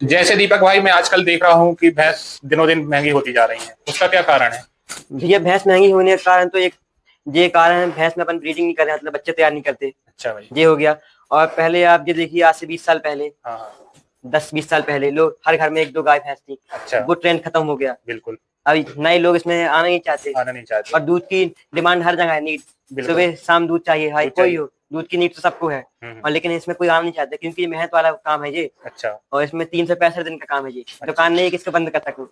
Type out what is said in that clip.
जैसे दीपक भाई, मैं आजकल देख रहा हूँ कि भैंस दिनों दिन महंगी होती जा रही है, उसका क्या कारण है? भैया भैंस महंगी होने का कारण तो एक ये कारण है, भैंस में अपन ब्रीडिंग नहीं कर रहे हैं, मतलब बच्चे तैयार नहीं करते। अच्छा भाई। ये हो गया। और पहले आप ये देखिए, आज से 20 साल पहले, हाँ हाँ। 10-20 साल पहले लोग हर घर में एक दो गाय भैंस थी। अच्छा। वो ट्रेंड खत्म हो गया। बिल्कुल। अभी नए लोग इसमें आना नहीं चाहते। आना नहीं चाहते। और दूध की डिमांड हर जगह है, नीड। बिल्कुल। सुबह शाम दूध चाहिए, हाई दूध कोई चाहिए। हो, दूध की नीड तो सबको है। हम्म। और लेकिन इसमें कोई आना नहीं चाहता, क्योंकि ये मेहनत वाला काम है ये। अच्छा। और इसमें 365 दिन का काम है ये, अच्छा। दुकान नहीं है कि इसको बंद कर सकूं।